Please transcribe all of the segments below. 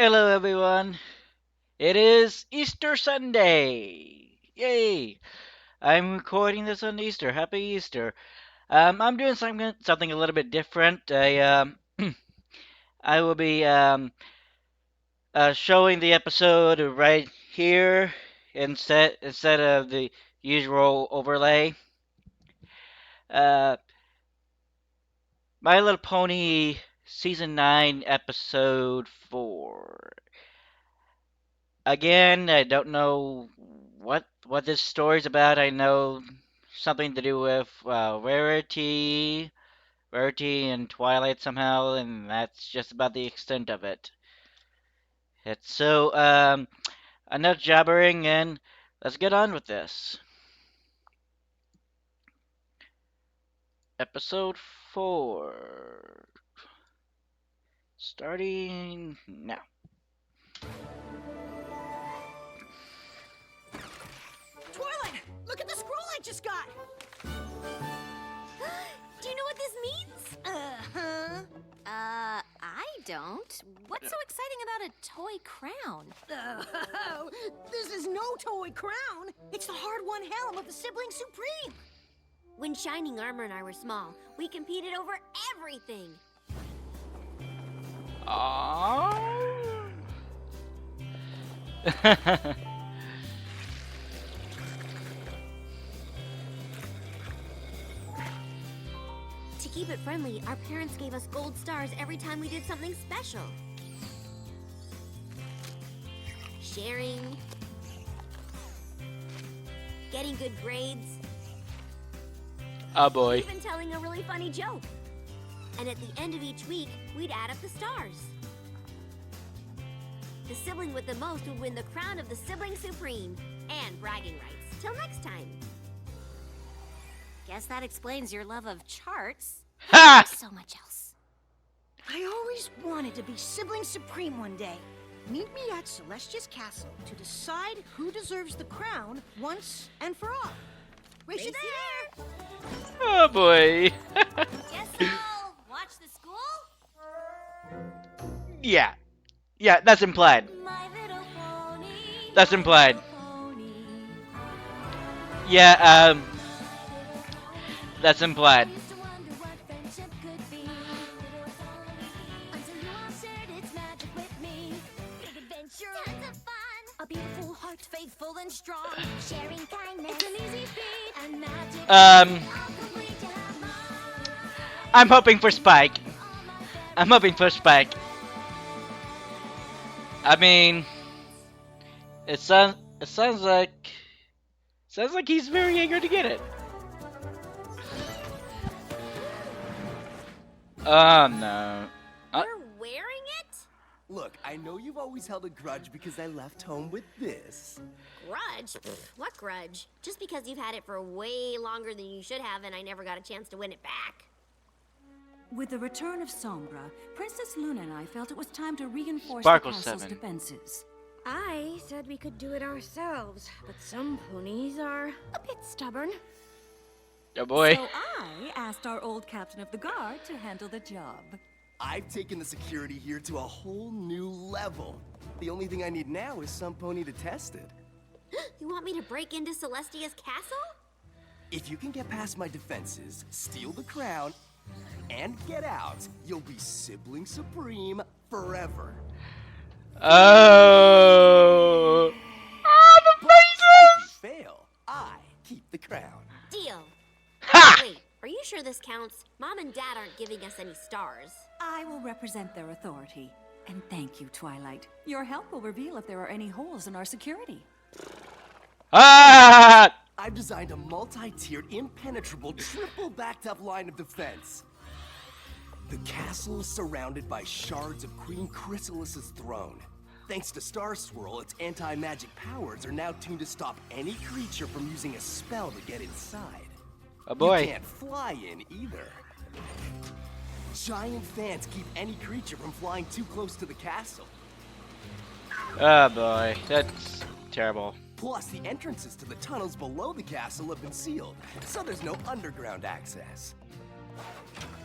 Hello, everyone. It is Easter Sunday. Yay! I'm recording this on Easter. Happy Easter. I'm doing something a little bit different. I will be showing the episode right here instead of the usual overlay. Uh, My Little Pony Season 9, Episode 4. Again, I don't know what this story's about. I know something to do with Rarity and Twilight somehow, and that's just about the extent of it. It's so enough jabbering, and let's get on with this. Episode 4, starting now. Twilight, look at the scroll I just got! Do you know what this means? Uh-huh. I don't. What's so exciting about a toy crown? Oh, this is no toy crown. It's the hard-won helm of the Sibling Supreme. When Shining Armor and I were small, we competed over everything. Aww. To keep it friendly, our parents gave us gold stars every time we did something special. Sharing. Getting good grades. Oh boy. Even telling a really funny joke. And at the end of each week, we'd add up the stars. The sibling with the most would win the crown of the Sibling Supreme and bragging rights. Till next time. Guess that explains your love of charts. Ha! So much else. I always wanted to be Sibling Supreme one day. Meet me at Celestia's castle to decide who deserves the crown once and for all. Race you there! Oh boy. Guess I'll watch the school? Yeah. Yeah, that's implied. My little pony. That's implied. Pony. Yeah, that's implied. Used to wonder what friendship could be. Little pony, until you all shared its magic with me. Big adventure, tons of fun. A beautiful heart, faithful and strong. Sharing kindness, it's an easy feat. And magic, all complete to have mine. I'm hoping for Spike. I'm hoping for Spike. I mean, it sounds like he's very eager to get it. Oh no. You're wearing it? Look, I know you've always held a grudge because I left home with this. Grudge? What grudge? Just because you've had it for way longer than you should have and I never got a chance to win it back. With the return of Sombra, Princess Luna and I felt it was time to reinforce Sparkle the castle's 7. defenses. I said we could do it ourselves, but some ponies are a bit stubborn. Oh boy. So I asked our old captain of the guard to handle the job. I've taken the security here to a whole new level. The only thing I need now is some pony to test it. You want me to break into Celestia's castle? If you can get past my defenses, steal the crown, and get out, you'll be Sibling Supreme forever. Oh. But if you fail, I keep the crown. Deal. Ha! Wait, are you sure this counts? Mom and Dad aren't giving us any stars. I will represent their authority. And thank you, Twilight. Your help will reveal if there are any holes in our security. Ah! I've designed a multi-tiered, impenetrable, triple-backed-up line of defense. The castle is surrounded by shards of Queen Chrysalis's throne. Thanks to Star Swirl, its anti-magic powers are now tuned to stop any creature from using a spell to get inside. Oh boy. You can't fly in either. Giant fans keep any creature from flying too close to the castle. Oh boy. That's terrible. Plus, the entrances to the tunnels below the castle have been sealed, so there's no underground access.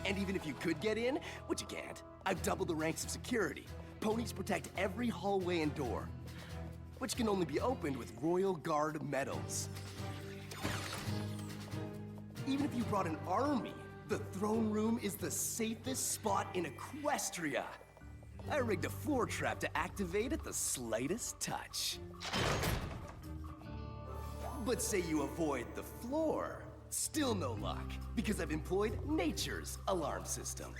And even if you could get in, which you can't, I've doubled the ranks of security. Ponies protect every hallway and door, which can only be opened with Royal Guard medals. Even if you brought an army, the throne room is the safest spot in Equestria. I rigged a floor trap to activate at the slightest touch. But say you avoid the floor, still no luck, because I've employed nature's alarm system.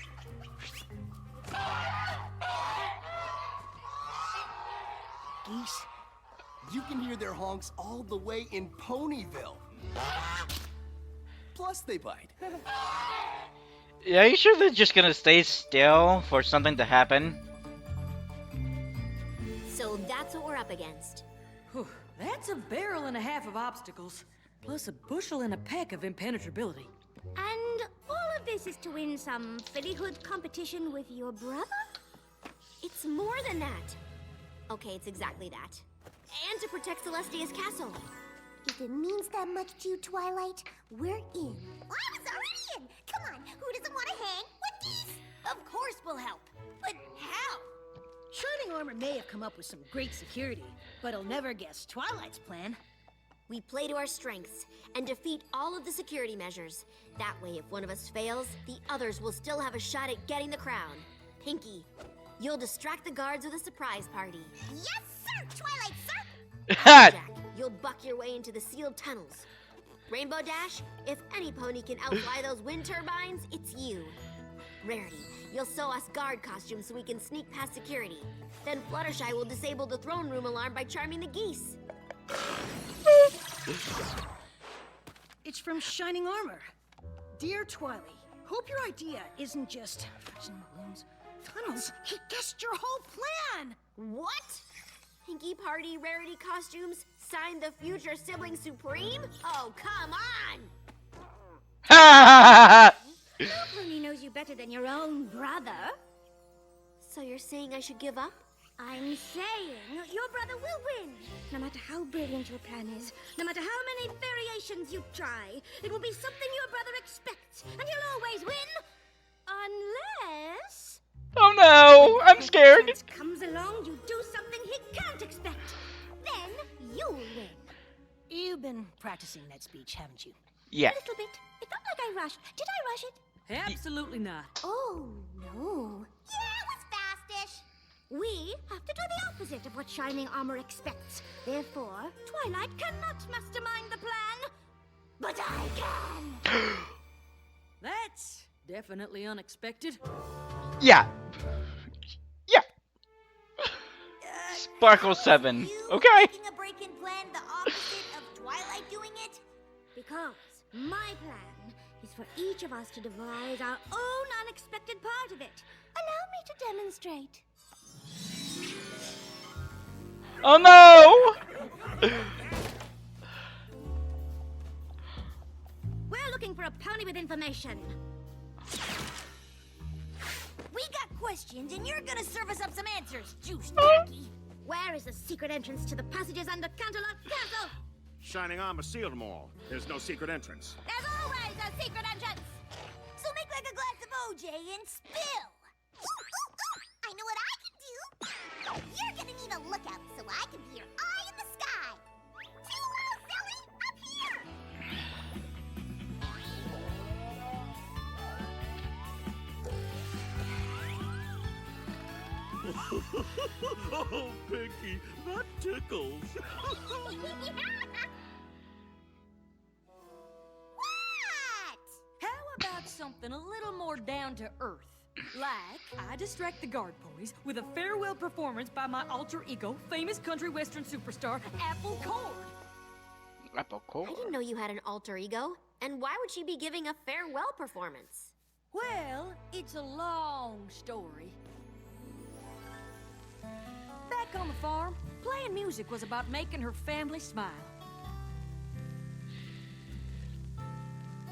Geese? You can hear their honks all the way in Ponyville. Plus, they bite. Yeah, are you sure they're just gonna stay still for something to happen? So that's what we're up against. Whew, that's a barrel and a half of obstacles, plus a bushel and a peck of impenetrability. And all of this is to win some fillyhood competition with your brother? It's more than that. Okay, it's exactly that. And to protect Celestia's castle. If it means that much to you, Twilight, we're in. I was already in! Come on, who doesn't want to hang with geese? Of course we'll help. But how? Shining Armor may have come up with some great security, but he'll never guess Twilight's plan. We play to our strengths and defeat all of the security measures. That way, if one of us fails, the others will still have a shot at getting the crown. Pinky, you'll distract the guards with a surprise party. Yes, sir, Twilight, sir! Jack, you'll buck your way into the sealed tunnels. Rainbow Dash, if any pony can outfly those wind turbines, it's you. Rarity, you'll sew us guard costumes so we can sneak past security. Then Fluttershy will disable the throne room alarm by charming the geese. It's from Shining Armor. Dear Twily, hope your idea isn't just fudging balloons. Tunnels, he guessed your whole plan! What? Pinky Party Rarity costumes? Signed the future sibling supreme? Oh, come on! No pony knows you better than your own brother. So you're saying I should give up? I'm saying your brother will win. No matter how brilliant your plan is, no matter how many variations you try, it will be something your brother expects, and he'll always win. Unless... Oh no, I'm scared. chance comes along, you do something he can't expect. Then you'll win. You've been practicing that speech, haven't you? Yeah. A little bit. It felt like I rushed. Did I rush it? Absolutely not. Oh, no. Yeah, it was fastish. We have to do the opposite of what Shining Armor expects. Therefore, Twilight cannot mastermind the plan. But I can! That's definitely unexpected. Yeah. Yeah. Sparkle 7. You Okay. making a break-in plan the opposite of Twilight doing it? Because my plan is for each of us to devise our own unexpected part of it. Allow me to demonstrate. Oh no! We're looking for a pony with information. We got questions, and you're gonna serve us up some answers, Juice Jackie. Where is the secret entrance to the passages under Canterlot Castle? Shining Armor sealed them all. There's no secret entrance. There's always a secret entrance. So make like a glass of OJ and spill. I know what I can do. You're gonna need a lookout so I can be your eye in the sky. Too low, silly! Up here! Oh, Pinky, that tickles. What? How about something a little more down to earth? Like, I distract the guard ponies with a farewell performance by my alter ego, famous country western superstar, Apple Cord. Apple core. I didn't know you had an alter ego. And why would she be giving a farewell performance? Well, it's a long story. Back on the farm, playing music was about making her family smile.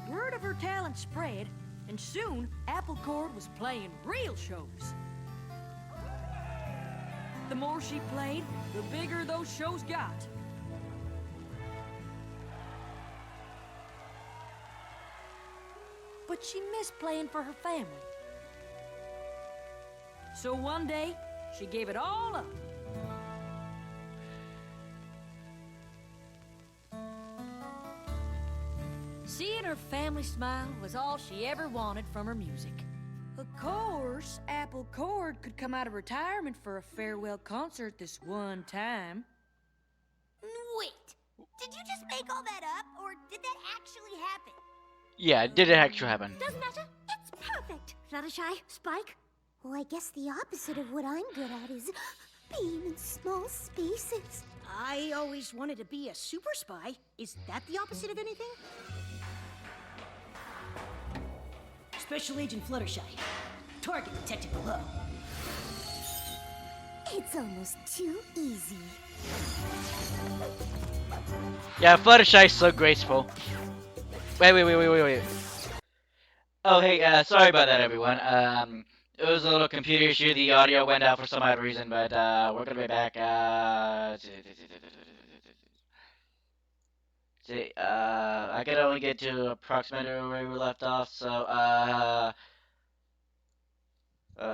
Word of her talent spread, and soon Apple Cord was playing real shows. The more she played, the bigger those shows got. But she missed playing for her family. So one day, she gave it all up. Seeing her family smile was all she ever wanted from her music. Of course, Apple Cord could come out of retirement for a farewell concert this one time. Wait, did you just make all that up, or did that actually happen? Yeah, did it actually happen? Doesn't matter. It's perfect. Fluttershy, Spike. Well, I guess the opposite of what I'm good at is being in small spaces. I always wanted to be a super spy. Is that the opposite of anything? Special Agent Fluttershy. Target detected below. It's almost too easy. Yeah, Fluttershy's so graceful. Wait. Oh, hey, sorry about that, everyone. It was a little computer issue. The audio went out for some odd reason, but we're gonna be back. I could only get to approximately where we left off, so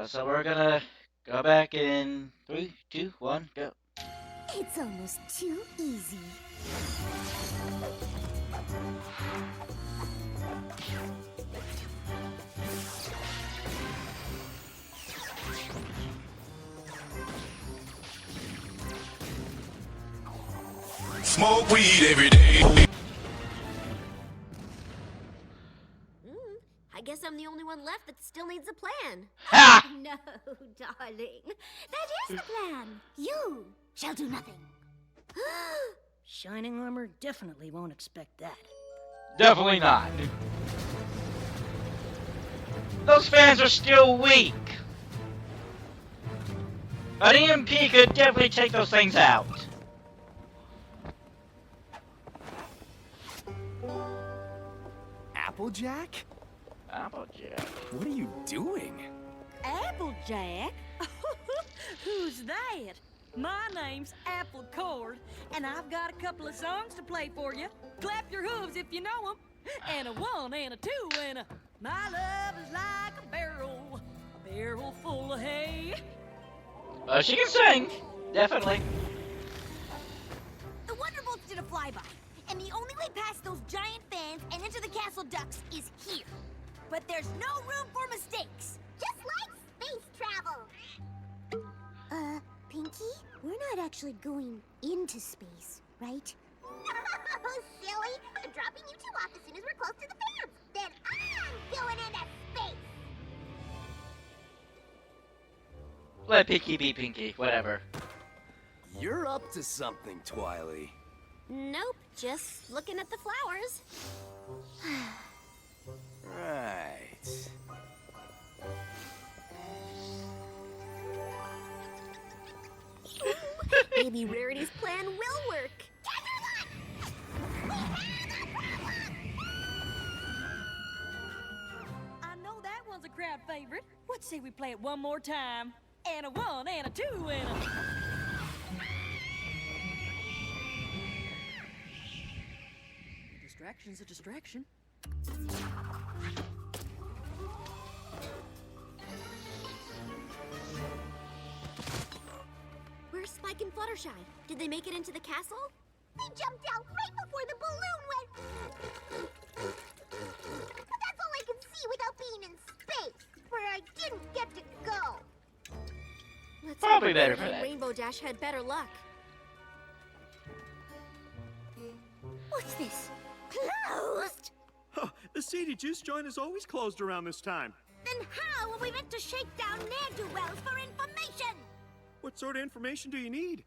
so we're gonna go back in 3, 2, 1, go. It's almost too easy. Smoke weed every day. I guess I'm the only one left that still needs a plan. Ha! No, darling. That is the plan. You shall do nothing. Shining armor definitely won't expect that. Definitely not. Those fans are still weak. An EMP could definitely take those things out. Applejack? Applejack. What are you doing? Applejack? Who's that? My name's Apple Cord, and I've got a couple of songs to play for you. Clap your hooves if you know 'em. And a 1 and a 2 and a... My love is like a barrel full of hay. She can sing. Definitely. The Wonderbolts did a flyby, and the only way past those giant fans and into the castle ducts is here. But there's no room for mistakes. Just like space travel. Pinky? We're not actually going into space, right? Silly! I'm dropping you two off as soon as we're close to the fans. Then I'm going into space. Let Pinky be Pinky. Whatever. You're up to something, Twily. Nope, just looking at the flowers. Right. Maybe Rarity's plan will work. I know that one's a crowd favorite. What say we play it one more time? And a 1 and a 2 and a... Distraction's a distraction. Where's Spike and Fluttershy? Did they make it into the castle? They jumped out right before the balloon went. But that's all I can see without being in space, where I didn't get to go. Let's Probably hope better Rarity for and that. Rainbow Dash had better luck. What's this? Closed? Huh, the Seedy Juice joint is always closed around this time. Then how are we meant to shake down ne'er-do-wells for information? What sort of information do you need?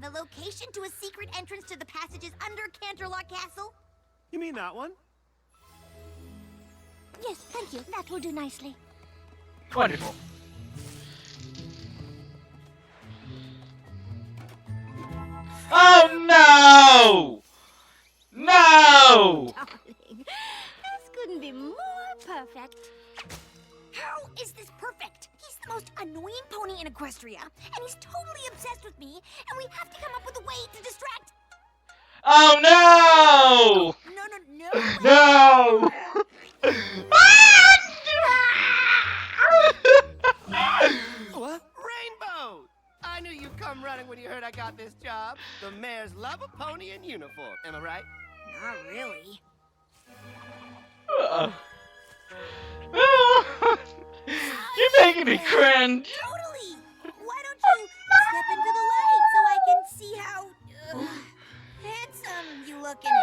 The location to a secret entrance to the passages under Canterlot Castle? You mean that one? Yes, thank you. That will do nicely. Wonderful. Oh no! No! Darling, this couldn't be more perfect. How is this perfect? He's the most annoying pony in Equestria, and he's totally obsessed with me, and we have to come up with a way to distract... Oh no! No. No! What? Rainbow! before, am I right? Not really. You're making me cringe. Totally! Why don't you step into the light so I can see how handsome you look in it?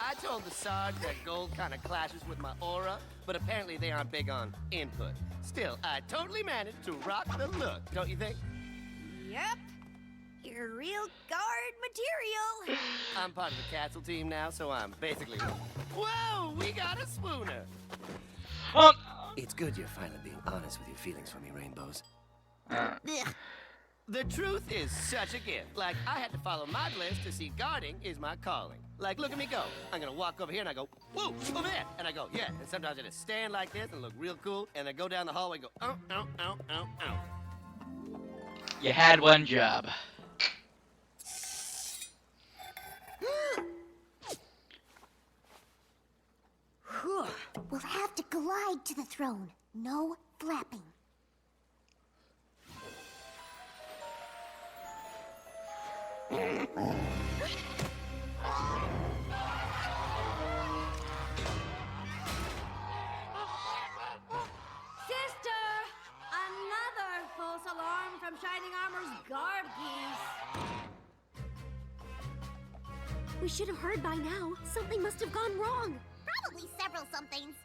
I told the Sarge that gold kind of clashes with my aura, but apparently they aren't big on input. Still, I totally managed to rock the look, don't you think? Yep. You're real guard material. I'm part of the castle team now, so I'm basically... Whoa, we got a spooner! It's good you're finally being honest with your feelings for me, Rainbows. The truth is such a gift. Like, I had to follow my bliss to see guarding is my calling. Like, look at me go. I'm gonna walk over here and I go, whoa, over there. And I go, yeah. And sometimes I just stand like this and look real cool. And I go down the hallway and go, ow, ow, ow, ow, ow. You had one job. We'll have to glide to the throne. No flapping. Sister! Another false alarm from Shining Armor's guard geese. We should have heard by now. Something must have gone wrong. Probably several somethings.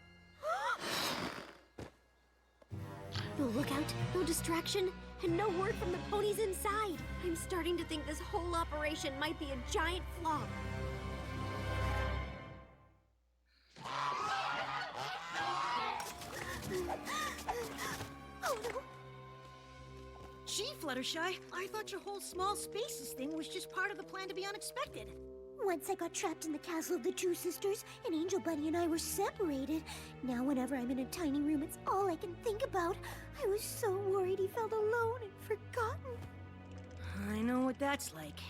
No lookout, no distraction, and no word from the ponies inside. I'm starting to think this whole operation might be a giant flop. Oh no! Gee, Fluttershy, I thought your whole small spaces thing was just part of the plan to be unexpected. Once I got trapped in the castle of the two sisters, and Angel Bunny and I were separated. Now whenever I'm in a tiny room, it's all I can think about. I was so worried he felt alone and forgotten. I know what that's like.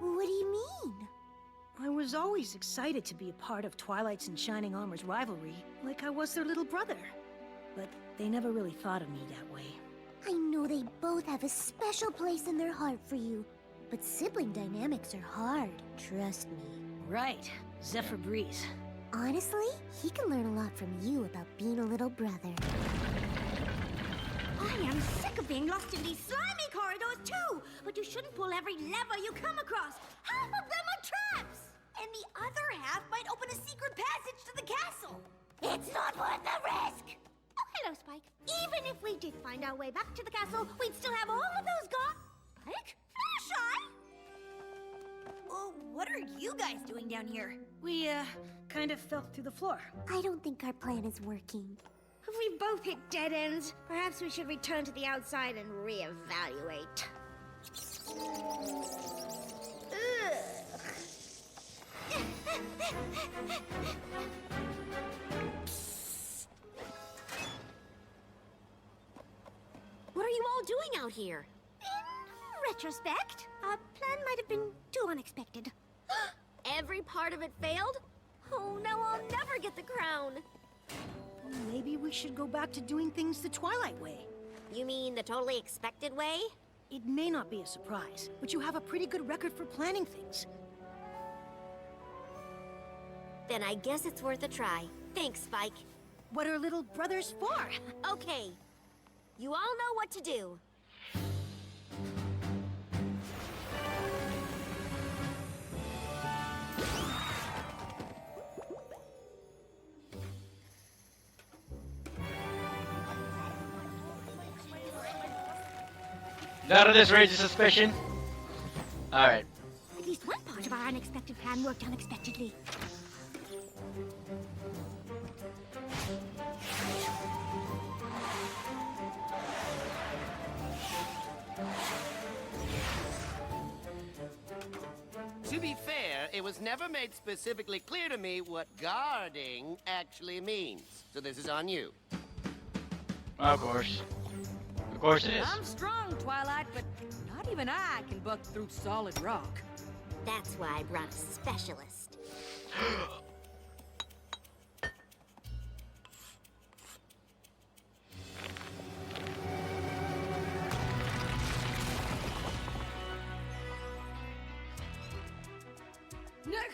What do you mean? I was always excited to be a part of Twilight's and Shining Armor's rivalry, like I was their little brother. But they never really thought of me that way. I know they both have a special place in their heart for you. But sibling dynamics are hard, trust me. Right, Zephyr Breeze. Honestly, he can learn a lot from you about being a little brother. I am sick of being lost in these slimy corridors too! But you shouldn't pull every lever you come across. Half of them are traps! And the other half might open a secret passage to the castle. It's not worth the risk! Oh, hello, Spike. Even if we did find our way back to the castle, we'd still have all of those gone. Spike? Fluttershy? Oh, what are you guys doing down here? We, kind of fell through the floor. I don't think our plan is working. We both hit dead ends. Perhaps we should return to the outside and reevaluate. What are you all doing out here? In retrospect, our plan might have been too unexpected. Every part of it failed? Oh, now I'll never get the crown. Maybe we should go back to doing things the Twilight way. You mean the totally expected way? It may not be a surprise, but you have a pretty good record for planning things. Then I guess it's worth a try. Thanks, Spike. What are little brothers for? Okay. You all know what to do. None of this raises suspicion. Alright. At least one part of our unexpected plan worked unexpectedly. To be fair, it was never made specifically clear to me what guarding actually means. So this is on you. Of course. Of course it is. I'm strong, Twilight, but not even I can buck through solid rock. That's why I brought a specialist.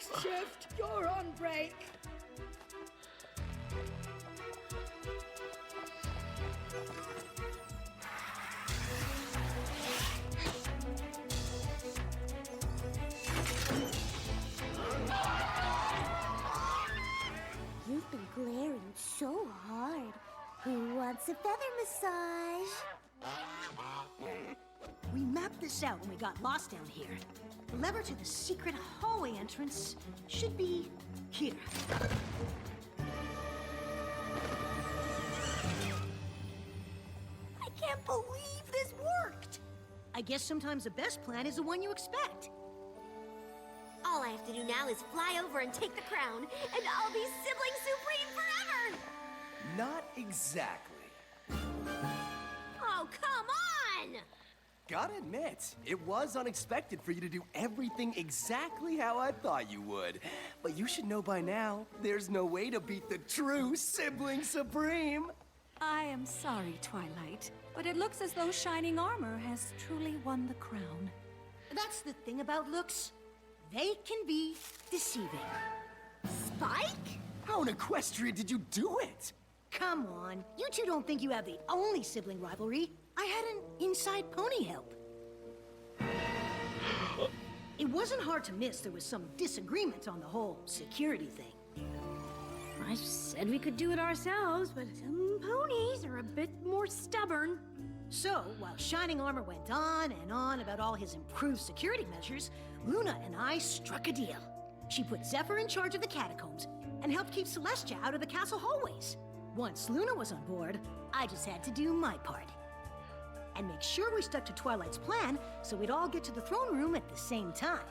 Next shift, you're on break. You've been glaring so hard. Who wants a feather massage? We mapped this out when we got lost down here. The lever to the secret hallway entrance should be here. I can't believe this worked! I guess sometimes the best plan is the one you expect. All I have to do now is fly over and take the crown, and I'll be sibling supreme forever! Not exactly. Oh, come on! Gotta admit, it was unexpected for you to do everything exactly how I thought you would. But you should know by now, there's no way to beat the true Sibling Supreme. I am sorry, Twilight, but it looks as though Shining Armor has truly won the crown. That's the thing about looks. They can be deceiving. Spike? How in Equestria did you do it? Come on, you two don't think you have the only sibling rivalry. I had an inside pony help. It wasn't hard to miss there was some disagreement on the whole security thing. I said we could do it ourselves, but some ponies are a bit more stubborn. So, while Shining Armor went on and on about all his improved security measures, Luna and I struck a deal. She put Zephyr in charge of the catacombs and helped keep Celestia out of the castle hallways. Once Luna was on board, I just had to do my part. And make sure we stuck to Twilight's plan so we'd all get to the throne room at the same time.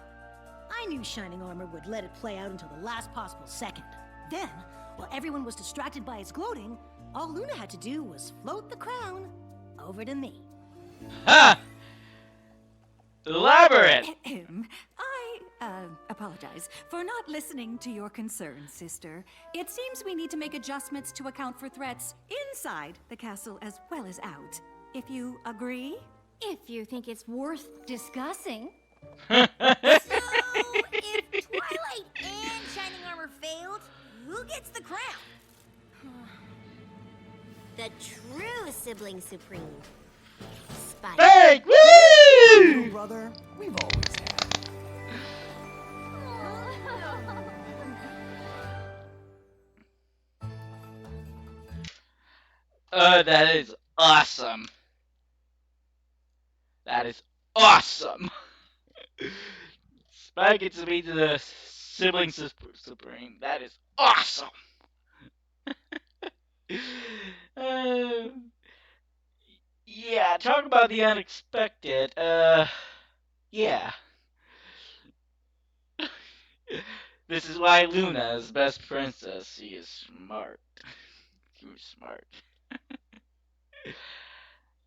I knew Shining Armor would let it play out until the last possible second. Then, while everyone was distracted by his gloating, all Luna had to do was float the crown over to me. Ha! Elaborate! I apologize for not listening to your concerns, sister. It seems we need to make adjustments to account for threats inside the castle as well as out. If you agree? If you think it's worth discussing. So, if Twilight and Shining Armor failed, who gets the crown? The true Sibling Supreme. Spike. Fake! Woo! Brother, we've always had. That is awesome. That is awesome. Spike gets to be the Sibling Supreme. That is awesome. Yeah, talk about the unexpected. Yeah. This is why Luna is best princess. She is smart. She's smart.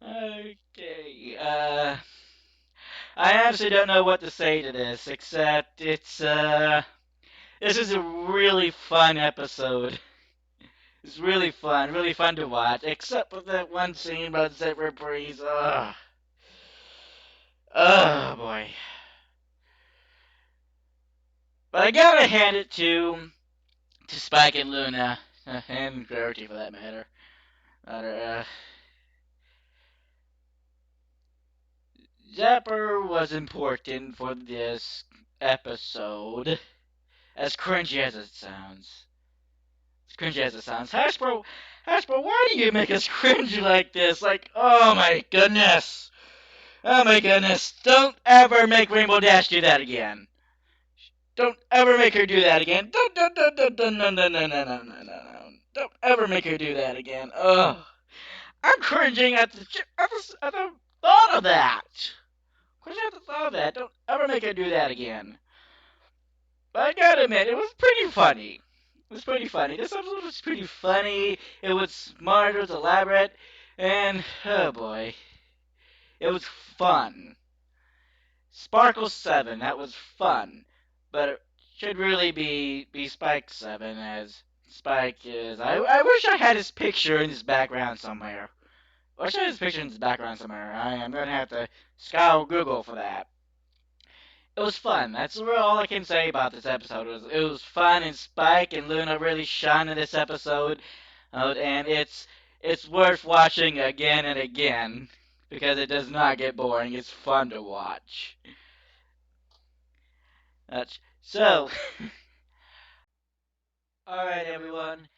Okay, I honestly don't know what to say to this, except this is a really fun episode. It's really fun to watch, except for that one scene about Zephyr Breeze. Oh boy. But I gotta hand it to Spike and Luna, and Rarity for that matter. Zephyr was important for this episode, as cringy as it sounds. As cringy as it sounds. Hasbro, why do you make us cringe like this? Like, oh my goodness. Oh my goodness. Don't ever make Rainbow Dash do that again. Don't ever make her do that again. Don't ever make her do that again. Ugh. I'm cringing at the thought of that. Cringing at the thought of that. Don't ever make her do that again. But I gotta admit, it was pretty funny. It was pretty funny. This episode was pretty funny. It was smart. It was elaborate. And, oh boy. It was fun. Sparkle 7. That was fun. But it should really be Spike 7, as Spike is. I wish I had his picture in his background somewhere. I am gonna have to scour Google for that. it was fun. That's really all I can say about this episode. It was fun, and Spike and Luna really shine in this episode, and it's worth watching again and again because it does not get boring. It's fun to watch. So, all right, everyone.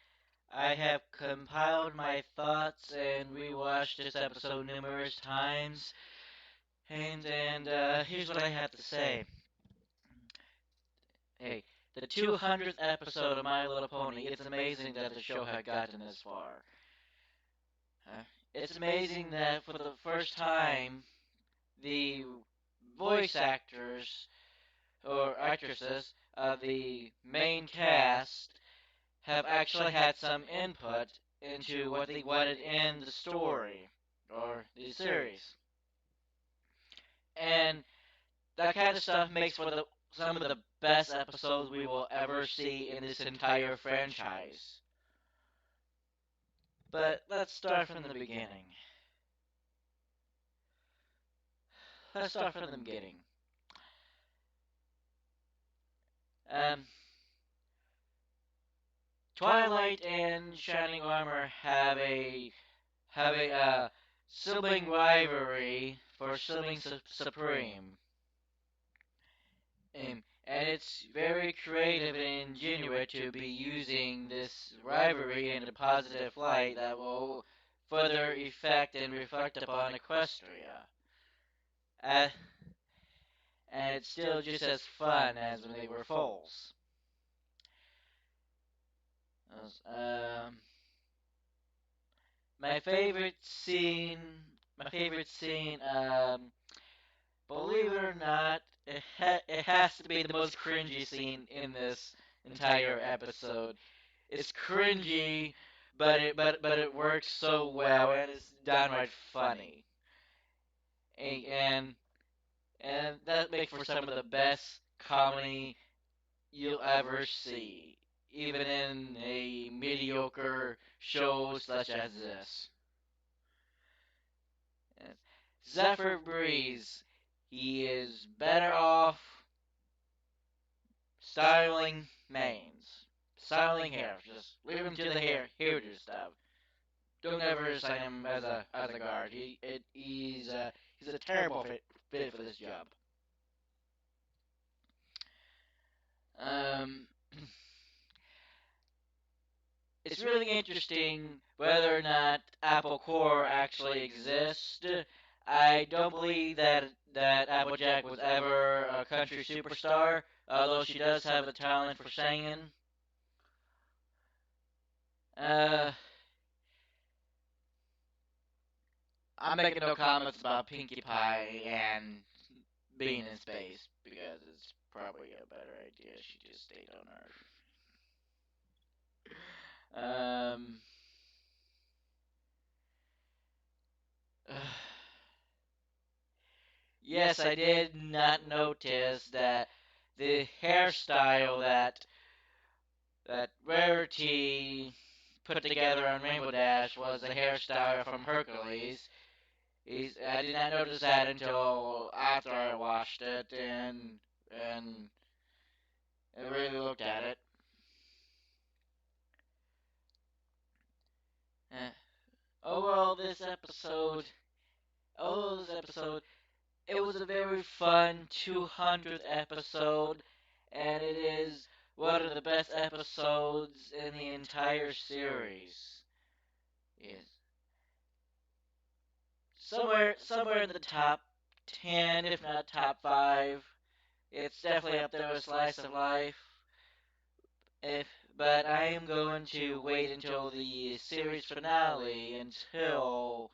I have compiled my thoughts and rewatched this episode numerous times, and here's what I have to say. Hey, the 200th episode of My Little Pony. It's amazing that the show had gotten this far. It's amazing that for the first time, the voice actors or actresses of the main cast have actually had some input into what they wanted in the story or the series. And that kind of stuff makes for some of the best episodes we will ever see in this entire franchise. But let's start from the beginning. Let's start from the beginning. Um, Twilight and Shining Armor have a sibling rivalry for Sibling Supreme. And it's very creative and ingenuous to be using this rivalry in a positive light that will further effect and reflect upon Equestria. Uh, and it's still just as fun as when they were foals. Um, my favorite scene, believe it or not, it has to be the most cringy scene in this entire episode. It's cringy, but it works so well, and it's downright funny. And and that makes for some of the best comedy you'll ever see, even in a mediocre show such as this. Zephyr Breeze, he is better off styling manes, styling hair. Just leave him to the hairdo stuff. Don't ever assign him as a guard. He's a terrible fit for this job. Um, it's really interesting whether or not Apple Core actually exists. I don't believe that Applejack was ever a country superstar, although she does have the talent for singing. Uh, I'm making no comments about Pinkie Pie and being in space because it's probably a better idea she just stayed on Earth. Yes, I did not notice that the hairstyle that Rarity put together on Rainbow Dash was the hairstyle from Hercules. I did not notice that until after I watched it and really looked at it. Uh, overall, this episode, it was a very fun 200th episode, and it is one of the best episodes in the entire series. Yes. Somewhere in the top 10, if not top 5. It's definitely up there with Slice of Life. If but I am going to wait until the series finale until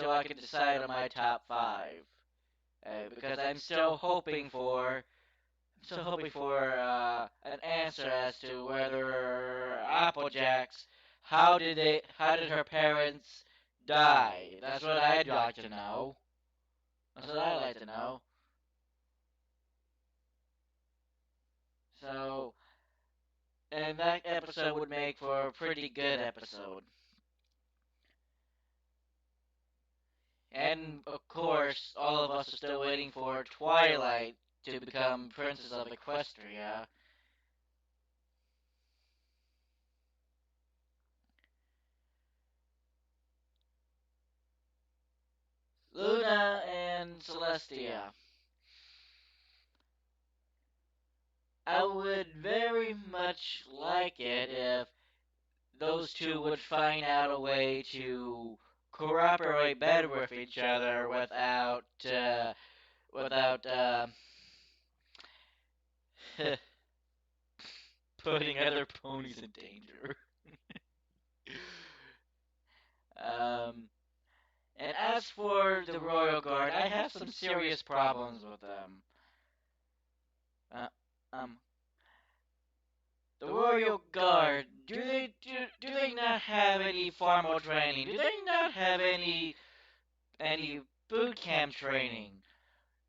I can decide on my top 5. Because I'm still hoping for an answer as to whether Applejacks how did her parents die? That's what I'd like to know. That's what I'd like to know. So, and that episode would make for a pretty good episode. And of course, all of us are still waiting for Twilight to become Princess of Equestria. Luna and Celestia. I would very much like it if those two would find out a way to cooperate better with each other without putting other ponies in danger. um, and as for the Royal Guard, I have some serious problems with them. Uh, um, the Royal Guard, do they not have any formal training? Do they not have any boot camp training?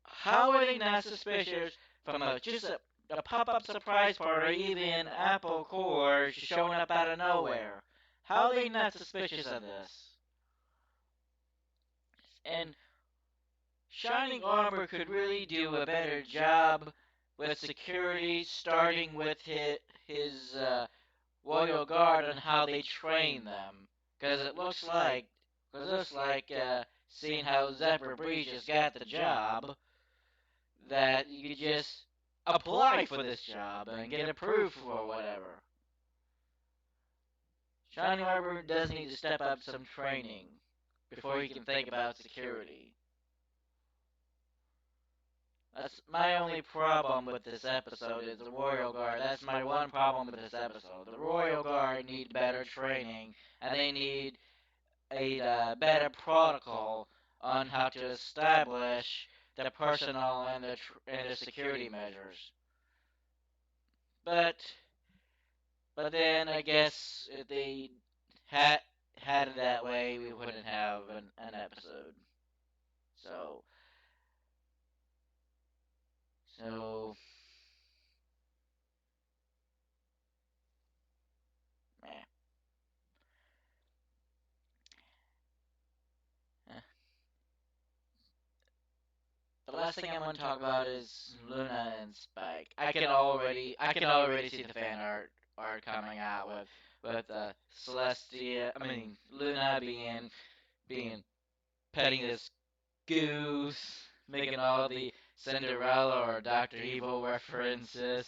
How are they not suspicious from a pop-up surprise party, or even Apple Core showing up out of nowhere? How are they not suspicious of this? And Shining Armor could really do a better job with security, starting with his Royal Guard and how they train them. Because it looks like, seeing how Zephyr Breeze just got the job, that you could just apply for this job and get approved for whatever. Shining Armor does need to step up some training before he can think about security. That's my only problem with this episode is the Royal Guard. That's my one problem with this episode. The Royal Guard need better training, and they need a better protocol on how to establish the personnel and the security measures. But but then I guess if they had it that way, we wouldn't have an episode. So so meh. Eh. The last thing I'm going to talk about is Luna and Spike. I can already see the fan art coming out with Celestia. I mean Luna being petting this goose, making all the Cinderella or Doctor Evil references.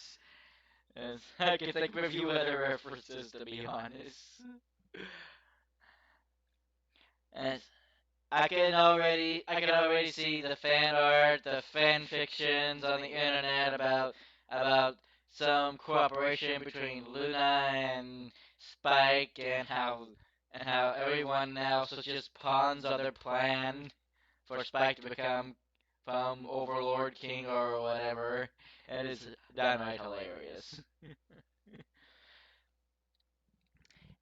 And I can think of a few other references, to be honest. And I can already see the fan art, the fan fictions on the internet about some cooperation between Luna and Spike, and how everyone else was just pawns of their plan for Spike to become from Overlord King or whatever. And it's downright hilarious.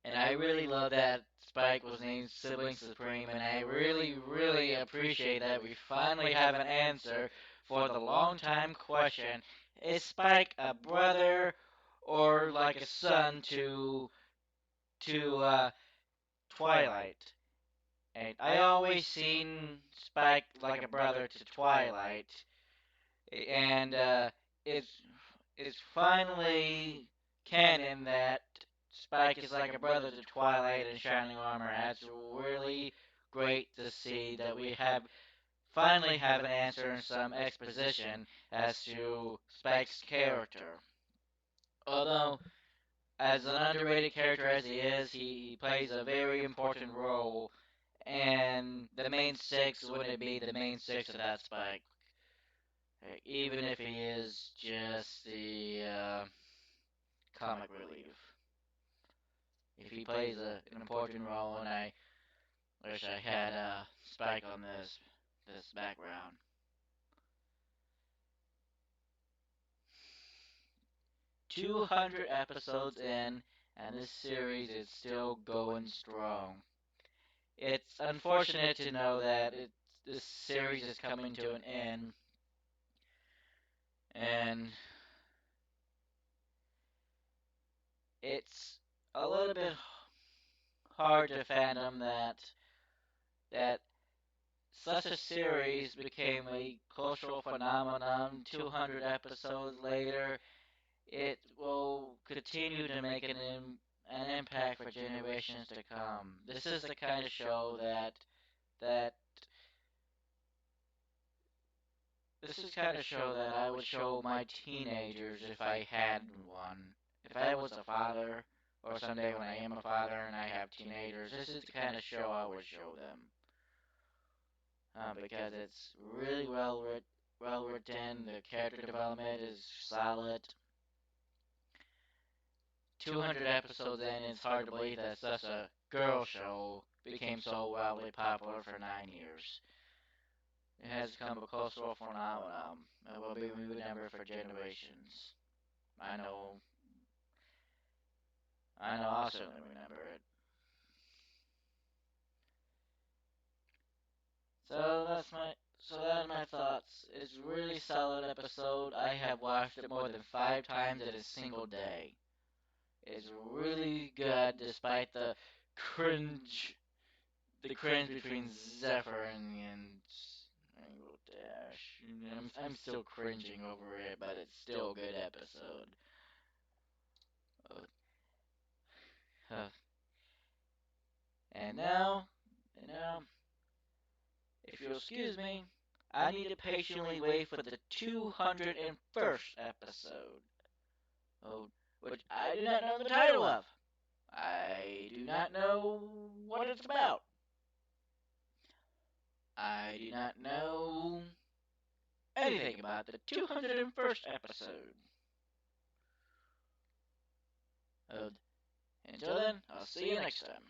And I really love that Spike was named Sibling Supreme, and I really, really appreciate that we finally have an answer for the long time question: is Spike a brother or like a son to Twilight? And I always seen Spike like a brother to Twilight, and it's it's finally canon that Spike is like a brother to Twilight and Shining Armor. That's really great to see that we finally have an answer and some exposition as to Spike's character. Although, as an underrated character as he is, he plays a very important role, and the main six wouldn't be the main six without Spike. Even if he is just the comic relief. If he plays an important role, and I wish I had Spike on this background. 200 episodes in, and this series is still going strong. It's unfortunate to know that this series is coming to an end, and it's a little bit hard to fathom that such a series became a cultural phenomenon 200 episodes later, it will continue to make an impact for generations to come. This is the kind of show that this is kind of show that I would show my teenagers if I had one. If I was a father, or someday when I am a father and I have teenagers, this is the kind of show I would show them. Because it's really well written. The character development is solid. 200 episodes in, it's hard to believe that such a girl show became so wildly popular for 9 years. It has become a cultural phenomenon. It will be remembered for generations. I know. I'll certainly remember it. So that's my thoughts. It's a really solid episode. I have watched it more than 5 times in a single day. It's really good despite the cringe between Zephyr and Rainbow Dash. I'm still cringing over it, but it's still a good episode. Uh, and now, if you'll excuse me, I need to patiently wait for the 201st episode. Oh, which I do not know the title of. I do not know what it's about. I do not know anything about the 201st episode. Until then, I'll see you next time.